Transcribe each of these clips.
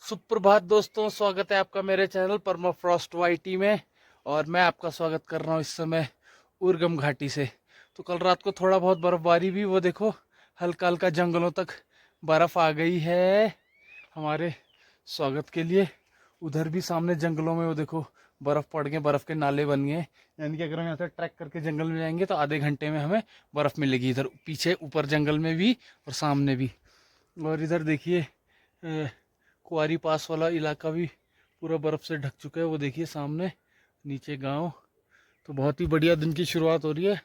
सुप्रभात दोस्तों, स्वागत है आपका मेरे चैनल परमाफ्रॉस्ट वाईटी में। और मैं आपका स्वागत कर रहा हूँ इस समय उर्गम घाटी से। तो कल रात को थोड़ा बहुत बर्फबारी भी, वो देखो हल्का हल्का जंगलों तक बर्फ़ आ गई है हमारे स्वागत के लिए। उधर भी सामने जंगलों में वो देखो बर्फ़ पड़ गए, बर्फ़ के नाले बन गए। यानी कि अगर हम यहाँ से ट्रैक करके जंगल में जाएंगे तो आधे घंटे में हमें बर्फ़ मिलेगी, इधर पीछे ऊपर जंगल में भी और सामने भी। और इधर देखिए कुआरी पास वाला इलाका भी पूरा बर्फ़ से ढक चुका है। वो देखिए सामने नीचे गांव। तो बहुत ही बढ़िया दिन की शुरुआत हो रही है।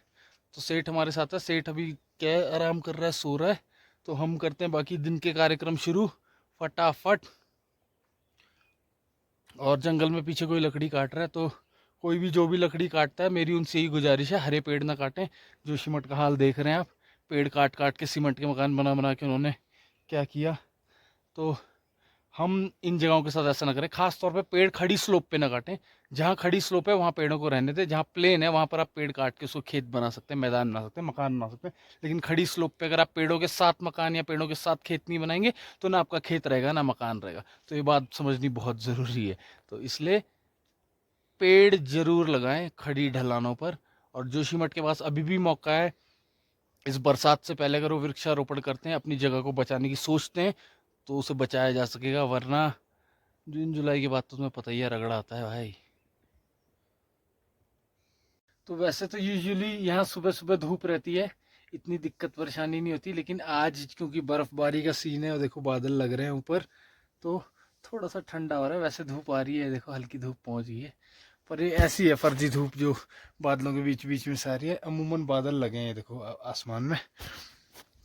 तो सेठ हमारे साथ है। सेठ अभी क्या है, आराम कर रहा है, सो रहा है। तो हम करते हैं बाकी दिन के कार्यक्रम शुरू फटाफट। और जंगल में पीछे कोई लकड़ी काट रहा है, तो कोई भी जो भी लकड़ी काटता है, मेरी उनसे ही गुजारिश है, हरे पेड़ ना काटें। जो सीमेंट का हाल देख रहे हैं आप, पेड़ काट काट के सीमेंट के मकान बना बना के उन्होंने क्या किया। तो हम इन जगहों के साथ ऐसा ना करें। खास तौर पे पेड़ खड़ी स्लोप पे ना काटें। जहाँ खड़ी स्लोप है वहाँ पेड़ों को रहने दें। जहाँ प्लेन है वहाँ पर आप पेड़ काट के उसको खेत बना सकते हैं, मैदान बना सकते हैं, मकान बना सकते हैं। लेकिन खड़ी स्लोप पे अगर आप पेड़ों के साथ मकान या पेड़ों के साथ खेत नहीं बनाएंगे तो ना आपका खेत रहेगा ना मकान रहेगा। तो ये बात समझनी बहुत ज़रूरी है। तो इसलिए पेड़ जरूर लगाएं खड़ी ढलानों पर। और जोशीमठ के पास अभी भी मौका है। इस बरसात से पहले अगर वो वृक्षारोपण करते हैं, अपनी जगह को बचाने की सोचते हैं, तो उसे बचाया जा सकेगा। वरना जून जुलाई के बाद तो तुम्हें पता ही है, रगड़ा आता है भाई। तो वैसे तो यूजुअली यहाँ सुबह सुबह धूप रहती है, इतनी दिक्कत परेशानी नहीं होती। लेकिन आज क्योंकि बर्फबारी का सीन है और देखो बादल लग रहे हैं ऊपर, तो थोड़ा सा ठंडा हो रहा है। वैसे धूप आ रही है, देखो हल्की धूप पहुंच गई है। पर ये ऐसी है फर्जी धूप जो बादलों के बीच बीच में से आ रही है। अमूमन बादल लगे हैं देखो आसमान में।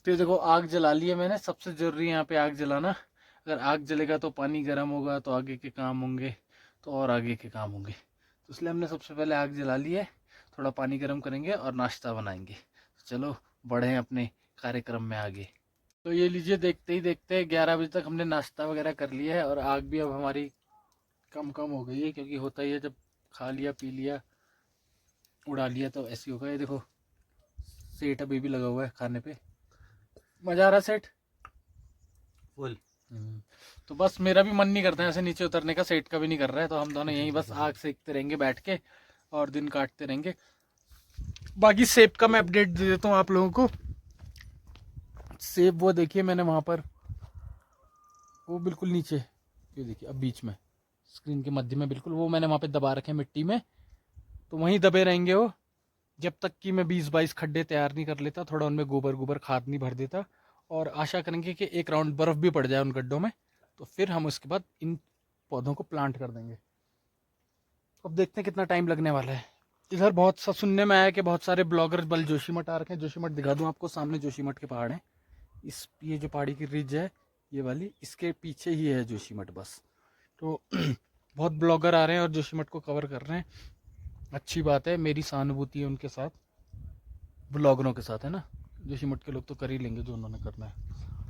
तो ये देखो आग जला ली है मैंने। सबसे जरूरी है यहाँ पे आग जलाना। अगर आग जलेगा तो पानी गर्म होगा, तो आगे के काम होंगे, तो और आगे के काम होंगे। तो इसलिए हमने सबसे पहले आग जला ली है। थोड़ा पानी गर्म करेंगे और नाश्ता बनाएंगे। तो चलो बढ़े अपने कार्यक्रम में आगे। तो ये लीजिए, देखते ही देखते 11 बजे तक हमने नाश्ता वगैरह कर लिया है। और आग भी अब हमारी कम कम हो गई है, क्योंकि होता ही है जब खा लिया पी लिया उड़ा लिया तो ऐसी होगा। ये देखो सेठ अभी भी लगा हुआ है खाने पे। मजा आ रहा है सेठ? फुल। तो बस मेरा भी मन नहीं करता है ऐसे नीचे उतरने का, सेठ का भी नहीं कर रहा है। तो हम दोनों यहीं बस आग सेकते रहेंगे बैठ के और दिन काटते रहेंगे। बाकी सेब का मैं अपडेट दे देता हूँ आप लोगों को। सेब वो देखिए मैंने वहाँ पर, वो बिल्कुल नीचे, ये देखिए अब बीच में स्क्रीन के मध्य में बिल्कुल, वो मैंने वहाँ पे दबा रखे मिट्टी में। तो वहीं दबे रहेंगे वो जब तक कि मैं 20-22 खड्डे तैयार नहीं कर लेता, थोड़ा उनमें गोबर गोबर खाद नहीं भर देता। और आशा करेंगे कि एक राउंड बर्फ़ भी पड़ जाए उन गड्ढों में, तो फिर हम उसके बाद इन पौधों को प्लांट कर देंगे। अब देखते हैं कितना टाइम लगने वाला है। इधर बहुत सा सुनने में आया कि बहुत सारे ब्लॉगर बल जोशीमठ आ रखे हैं। जोशीमठ दिखा दूँ आपको, सामने जोशीमठ के पहाड़ हैं। इस ये जो पहाड़ी की रिज है ये वाली, इसके पीछे ही है जोशीमठ बस। तो बहुत ब्लॉगर आ रहे हैं और जोशीमठ को कवर कर रहे हैं। अच्छी बात है, मेरी सहानुभूति है उनके साथ, ब्लॉगरों के साथ, है ना। जोशीमठ के लोग तो कर ही लेंगे जो उन्होंने करना है।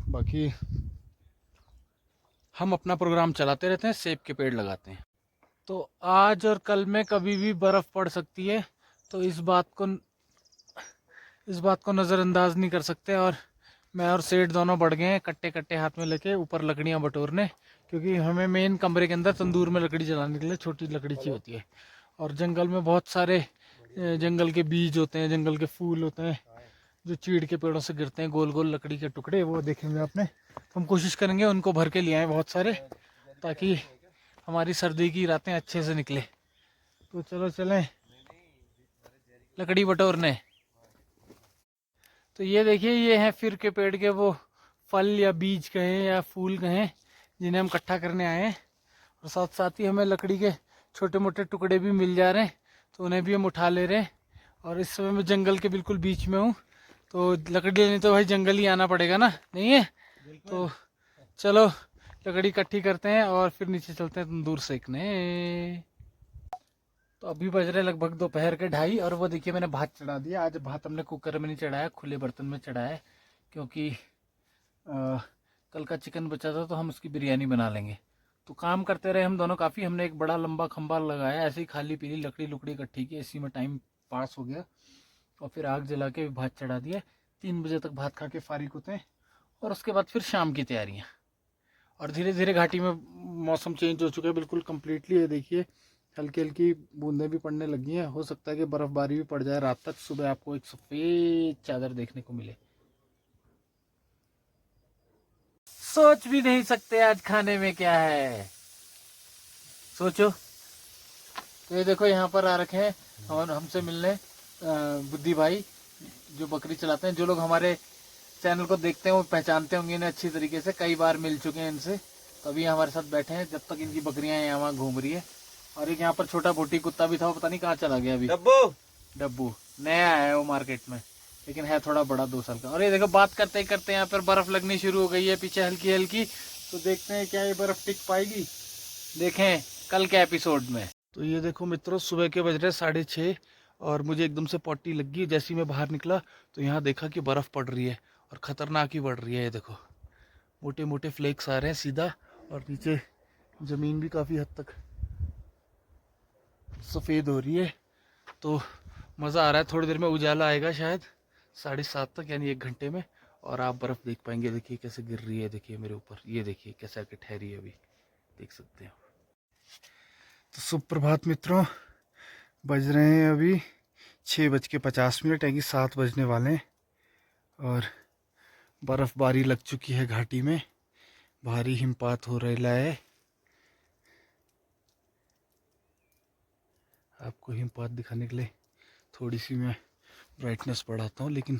बाकी हम अपना प्रोग्राम चलाते रहते हैं, सेब के पेड़ लगाते हैं। तो आज और कल में कभी भी बर्फ़ पड़ सकती है, तो इस बात को नज़रअंदाज नहीं कर सकते। और मैं और सेठ दोनों बढ़ गए हैं कट्टे कट्टे हाथ में लेके ऊपर लकड़ियाँ बटोरने, क्योंकि हमें मेन कमरे के अंदर तंदूर में लकड़ी जलाने के लिए छोटी लकड़ी चाहिए होती है। और जंगल में बहुत सारे जंगल के बीज होते हैं, जंगल के फूल होते हैं जो चीड़ के पेड़ों से गिरते हैं, गोल गोल लकड़ी के टुकड़े, वो देखेंगे आपने। तो हम कोशिश करेंगे उनको भर के ले आएँ बहुत सारे, ताकि हमारी सर्दी की रातें अच्छे से निकले। तो चलो चलें लकड़ी बटोरने। तो ये देखिए, ये हैं फिर के पेड़ के वो फल या बीज कहें या फूल कहें, जिन्हें हम इकट्ठा करने आए हैं। और साथ साथ ही हमें लकड़ी के छोटे मोटे टुकड़े भी मिल जा रहे हैं, तो उन्हें भी हम उठा ले रहे हैं। और इस समय मैं जंगल के बिल्कुल बीच में हूँ, तो लकड़ी लेने तो भाई जंगल ही आना पड़ेगा ना, नहीं है? तो चलो लकड़ी इकट्ठी करते हैं और फिर नीचे चलते हैं तंदूर सेकने। तो अभी बज रहे लगभग दोपहर के 2:30। और वो देखिए मैंने भात चढ़ा दिया। आज भात हमने कुकर में नहीं चढ़ाया, खुले बर्तन में चढ़ाया है, क्योंकि कल का चिकन बचा था तो हम उसकी बिरयानी बना लेंगे। तो काम करते रहे हम दोनों काफ़ी। हमने एक बड़ा लंबा खंबा लगाया, ऐसे ही खाली पीली लकड़ी लुकड़ी इकट्ठी की, इसी में टाइम पास हो गया। और फिर आग जला के भात चढ़ा दिया। 3 बजे तक भात खा के फारिग होते हैं, और उसके बाद फिर शाम की तैयारियाँ। और धीरे धीरे घाटी में मौसम चेंज हो चुका है बिल्कुल कम्प्लीटली। ये देखिए हल्की हल्की बूंदें भी पड़ने लगी हैं। हो सकता है कि बर्फबारी भी पड़ जाए रात तक, सुबह आपको एक सफ़ेद चादर देखने को मिले। सोच भी नहीं सकते आज खाने में क्या है, सोचो। तो ये देखो यहाँ पर आ रखे हैं और हमसे मिलने बुद्धि भाई जो बकरी चलाते हैं। जो लोग हमारे चैनल को देखते हैं वो पहचानते होंगे इन्हें अच्छी तरीके से, कई बार मिल चुके हैं इनसे। तो अभी हमारे साथ बैठे हैं जब तक इनकी बकरियां यहाँ वहाँ घूम रही है। और एक यहाँ पर छोटा बोटी कुत्ता भी था, वो पता नहीं कहाँ चला गया अभी। डब्बू नया है वो मार्केट में, लेकिन है थोड़ा बड़ा 2 साल का। और ये देखो बात करते ही करते यहाँ पर बर्फ लगनी शुरू हो गई है पीछे हल्की हल्की। तो देखते हैं क्या ये बर्फ टिक पाएगी, देखें कल के एपिसोड में। तो ये देखो मित्रों सुबह के बज रहे 6:30 और मुझे एकदम से पॉटी लग गई। जैसे ही मैं बाहर निकला तो यहाँ देखा कि बर्फ़ पड़ रही है और ख़तरनाक ही बढ़ रही है। ये देखो मोटे मोटे फ्लेक्स आ रहे हैं सीधा, और नीचे ज़मीन भी काफ़ी हद तक सफ़ेद हो रही है। तो मज़ा आ रहा है। थोड़ी देर में उजाला आएगा शायद 7:30 तक, यानी 1 घंटे में, और आप बर्फ़ देख पाएंगे। देखिए कैसे गिर रही है, देखिए मेरे ऊपर, ये देखिए कैसे आके ठहरी है, अभी देख सकते हैं। तो सुप्रभात मित्रों, बज रहे हैं अभी 6:50, यानी 7 बजने वाले हैं। और बर्फ़बारी लग चुकी है घाटी में, भारी हिमपात हो रहा है। आपको हिमपात दिखाने के लिए थोड़ी सी मैं ब्राइटनेस बढ़ाता हूँ, लेकिन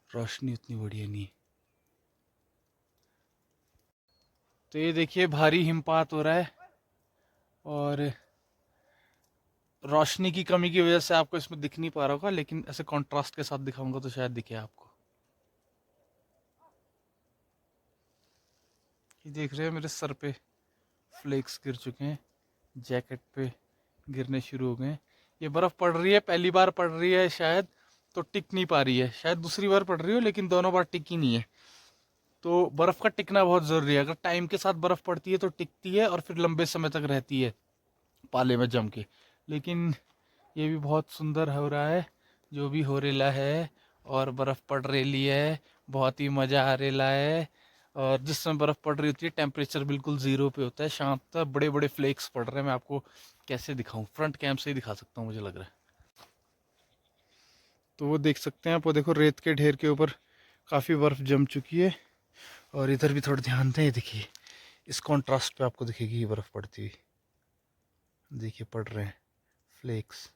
रोशनी उतनी बढ़िया नहीं है। तो ये देखिए भारी हिमपात हो रहा है, और रोशनी की कमी की वजह से आपको इसमें दिख नहीं पा रहा होगा, लेकिन ऐसे कंट्रास्ट के साथ दिखाऊंगा तो शायद दिखे आपको। ये देख रहे हैं मेरे सर पे फ्लेक्स गिर चुके हैं, जैकेट पे गिरने शुरू हो गए हैं। ये बर्फ़ पड़ रही है, पहली बार पड़ रही है शायद, तो टिक नहीं पा रही है। शायद दूसरी बार पड़ रही हो, लेकिन दोनों बार टिकी नहीं है। तो बर्फ़ का टिकना बहुत ज़रूरी है। अगर टाइम के साथ बर्फ़ पड़ती है तो टिकती है और फिर लंबे समय तक रहती है पाले में जम के। लेकिन ये भी बहुत सुंदर हो रहा है जो भी हो रेला है, और बर्फ़ पड़ रेली है, बहुत ही मज़ा आ रेला है। और जिस समय बर्फ़ पड़ रही होती है टेम्परेचर बिल्कुल 0 पे होता है, शाम तक बड़े बड़े फ्लेक्स पड़ रहे हैं। मैं आपको कैसे दिखाऊं, फ्रंट कैम से ही दिखा सकता हूँ मुझे लग रहा है। तो वो देख सकते हैं आप, वो देखो रेत के ढेर के ऊपर काफ़ी बर्फ़ जम चुकी है। और इधर भी थोड़ा ध्यान दें, देखिए इस कॉन्ट्रास्ट पे आपको दिखेगी ये बर्फ़ पड़ती हुई, देखिए पड़ रहे हैं फ्लेक्स।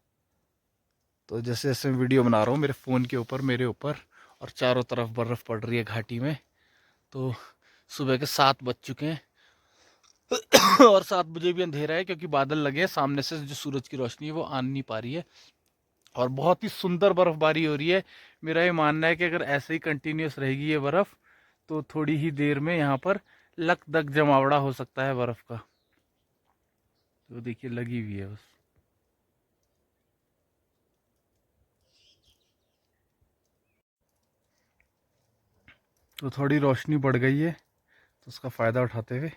तो जैसे जैसे मैं वीडियो बना रहा हूँ मेरे फ़ोन के ऊपर, मेरे ऊपर, और चारों तरफ बर्फ़ पड़ रही है घाटी में। तो सुबह के 7 बज चुके हैं और 7 बजे भी अंधेरा है, क्योंकि बादल लगे हैं। सामने से जो सूरज की रोशनी है वो आ नहीं पा रही है, और बहुत ही सुंदर बर्फ़बारी हो रही है। मेरा ये मानना है कि अगर ऐसे ही कंटिन्यूस रहेगी ये बर्फ़, तो थोड़ी ही देर में यहाँ पर लक-दक जमावड़ा हो सकता है बर्फ़ का। तो देखिए लगी हुई है बस। तो थोड़ी रोशनी बढ़ गई है, तो उसका फ़ायदा उठाते हुए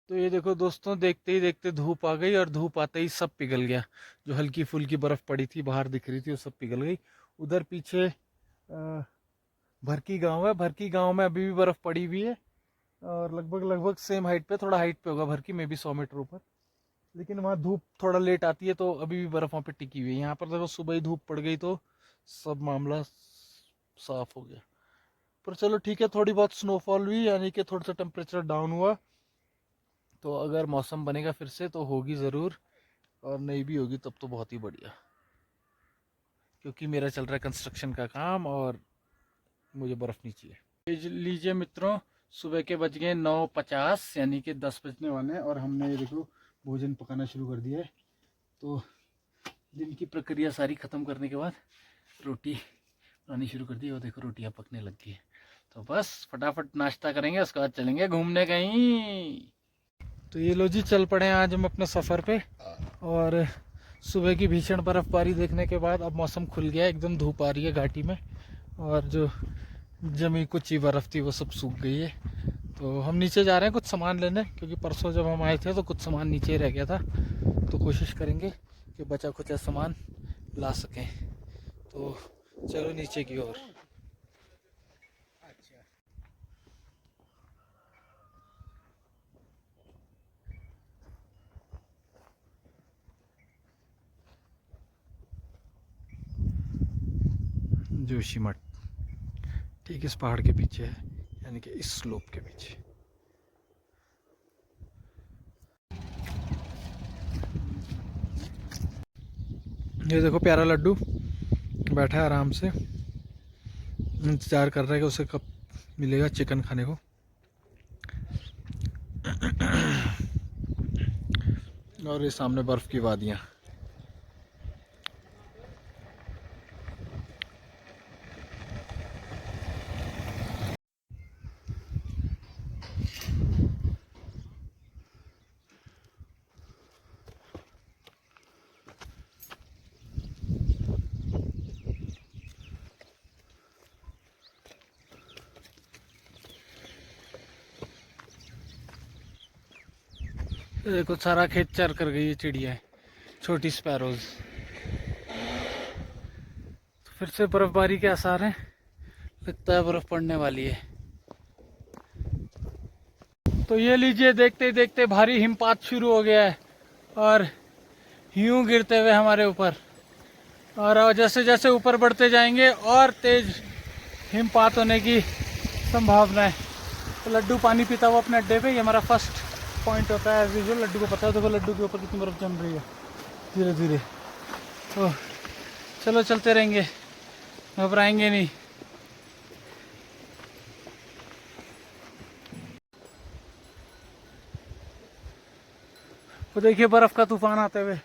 तो ये देखो दोस्तों, देखते ही देखते धूप आ गई, और धूप आते ही सब पिघल गया। जो हल्की फुल्की बर्फ़ पड़ी थी बाहर दिख रही थी वो सब पिघल गई। उधर पीछे भरकी गांव है, भरकी गांव में अभी भी बर्फ़ पड़ी हुई है, और लगभग लगभग सेम हाइट पे, थोड़ा हाइट पे होगा भरकी में भी 100 मीटर ऊपर। लेकिन वहाँ धूप थोड़ा लेट आती है, तो अभी भी बर्फ़ वहाँ पे टिकी हुई है। यहाँ पर देखो सुबह ही धूप पड़ गई तो सब मामला साफ हो गया। पर चलो ठीक है, थोड़ी बहुत स्नोफॉल हुई, यानी कि थोड़ा सा टेम्परेचर डाउन हुआ। तो अगर मौसम बनेगा फिर से तो होगी ज़रूर, और नहीं भी होगी तब तो बहुत ही बढ़िया, क्योंकि मेरा चल रहा है कंस्ट्रक्शन का काम और मुझे बर्फ़ नहीं चाहिए। लीजिए मित्रों, सुबह के बज गए 9:50, यानी कि 10 बजने वाले हैं, और हमने देखो भोजन पकाना शुरू कर दिया है। तो दिन की प्रक्रिया सारी ख़त्म करने के बाद रोटी बनानी शुरू कर दी, और देखो रोटियां पकने लग गई है। तो बस फटाफट नाश्ता करेंगे, उसके बाद चलेंगे घूमने कहीं। तो ये लो जी, चल पड़े हैं आज हम अपने सफ़र पे। और सुबह की भीषण बर्फ़बारी देखने के बाद अब मौसम खुल गया है, एकदम धूप आ रही है घाटी में, और जो जमी कुची बर्फ़ थी वो सब सूख गई है। तो हम नीचे जा रहे हैं कुछ सामान लेने, क्योंकि परसों जब हम आए थे तो कुछ सामान नीचे ही रह गया था। तो कोशिश करेंगे कि बचा कुछ सामान ला सकें। तो चलो नीचे की ओर। जोशीमठ ठीक इस पहाड़ के पीछे है, यानी कि इस स्लोप के पीछे। ये देखो प्यारा लड्डू बैठा है आराम से, इंतज़ार कर रहा है कि उसे कब मिलेगा चिकन खाने को। और ये सामने बर्फ़ की वादियाँ। देखो सारा खेत चर कर गई है चिड़िया, छोटी स्पैरोज। तो फिर से बर्फबारी के आसार हैं, लगता है बर्फ पड़ने वाली है। तो ये लीजिए, देखते ही देखते भारी हिमपात शुरू हो गया है और यूं गिरते हुए हमारे ऊपर। और जैसे जैसे ऊपर बढ़ते जाएंगे और तेज हिमपात होने की संभावना है। तो लड्डू पानी पीता हुआ अपने अड्डे पे, ये हमारा फर्स्ट पॉइंट होता है एज यूजुअल। लड्डू को पता है, देखो लड्डू के ऊपर कितनी बर्फ जम रही है धीरे धीरे। तो चलो चलते रहेंगे, घबराएंगे नहीं। तो देखिए बर्फ का तूफान आते हुए।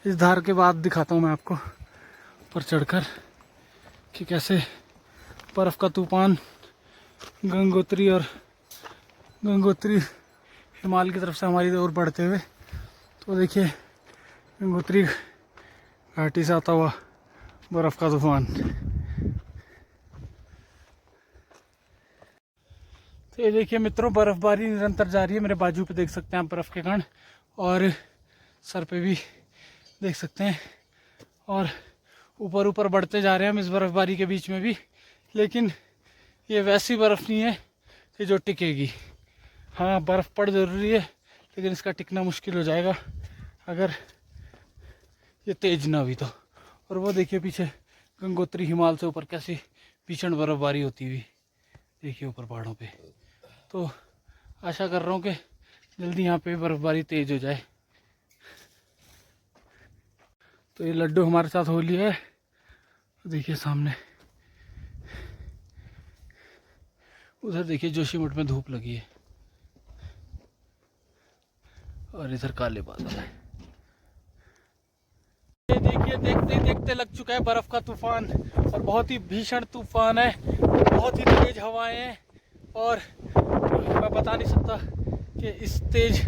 इस धार के बाद दिखाता हूँ मैं आपको ऊपर चढ़कर कि कैसे बर्फ का तूफान गंगोत्री हिमालय की तरफ से हमारी ओर बढ़ते हुए। तो देखिए गंगोत्री घाटी से आता हुआ बर्फ का तूफान। तो ये देखिए मित्रों, बर्फबारी निरंतर जारी है। मेरे बाजू पे देख सकते हैं आप बर्फ के कण, और सर पे भी देख सकते हैं। और ऊपर ऊपर बढ़ते जा रहे हैं हम इस बर्फबारी के बीच में भी। लेकिन ये वैसी बर्फ नहीं है कि जो टिकेगी। हाँ, बर्फ़ पड़ ज़रूरी है, लेकिन इसका टिकना मुश्किल हो जाएगा अगर ये तेज़ ना हुई तो। और वो देखिए पीछे गंगोत्री हिमालय से ऊपर कैसी भीषण बर्फबारी होती हुई देखिए ऊपर पहाड़ों पे। तो आशा कर रहा हूँ कि जल्दी यहाँ पे बर्फबारी तेज़ हो जाए। तो ये लड्डू हमारे साथ हो लिया है, देखिए सामने। उधर देखिए जोशीमठ में धूप लगी है और इधर काले बादल है। ये देखिए देखते ही देखते लग चुका है बर्फ का तूफान, और बहुत ही भीषण तूफान है, बहुत ही तेज हवाएं हैं। और मैं बता नहीं सकता कि इस तेज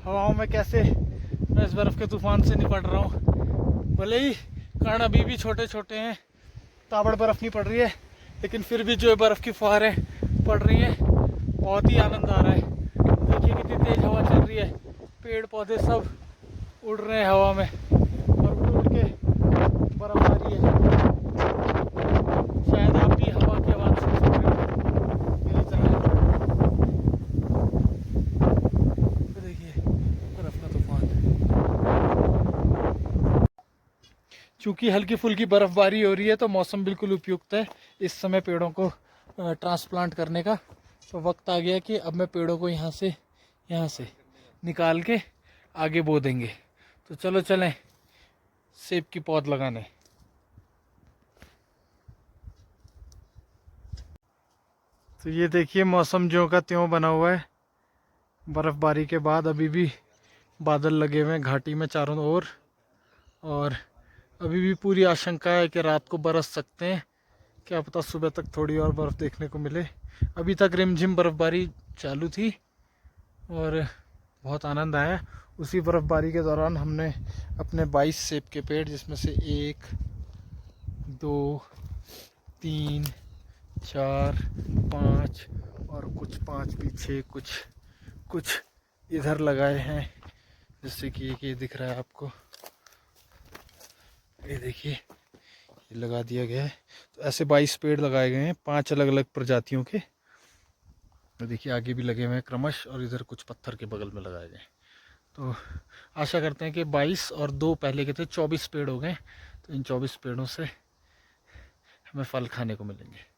हवाओं में कैसे मैं इस बर्फ के तूफान से निपट रहा हूँ। भले ही कण अभी भी छोटे छोटे हैं, ताबड़ बर्फ नहीं पड़ रही है, लेकिन फिर भी जो बर्फ की फुहारें पड़ रही हैं, बहुत ही आनंद आ रहा है। देखिए कितनी तेज हवा चल रही है, पेड़ पौधे सब उड़ रहे हैं हवा में, और उड़ उड़ के बर्फ आ रही है। शायद आप भी हवा की आवाज़ सुन सकते हो मेरी तरह। तो देखिए बर्फ का तूफान। चूँकि हल्की फुल्की बर्फबारी हो रही है तो मौसम बिल्कुल उपयुक्त है इस समय पेड़ों को ट्रांसप्लांट करने का। तो वक्त आ गया कि अब मैं पेड़ों को यहाँ से निकाल के आगे बो देंगे। तो चलो चलें सेब की पौध लगाने। तो ये देखिए मौसम ज्यों का त्यों बना हुआ है। बर्फबारी के बाद अभी भी बादल लगे हुए हैं घाटी में चारों ओर, और अभी भी पूरी आशंका है कि रात को बरस सकते हैं। क्या पता सुबह तक थोड़ी और बर्फ़ देखने को मिले। अभी तक रिमझिम बर्फबारी चालू थी और बहुत आनंद आया। उसी बर्फबारी के दौरान हमने अपने 22 सेब के पेड़, जिसमें से 1 2 3 4 5 और कुछ 5 पीछे, कुछ इधर लगाए हैं, जैसे कि ये दिख रहा है आपको, ये देखिए ये लगा दिया गया है। तो ऐसे 22 पेड़ लगाए गए हैं 5 अलग अलग प्रजातियों के। तो देखिए आगे भी लगे हुए हैं क्रमश, और इधर कुछ पत्थर के बगल में लगाए गए। तो आशा करते हैं कि 22 और 2 पहले के थे 24 पेड़ हो गए। तो इन 24 पेड़ों से हमें फल खाने को मिलेंगे।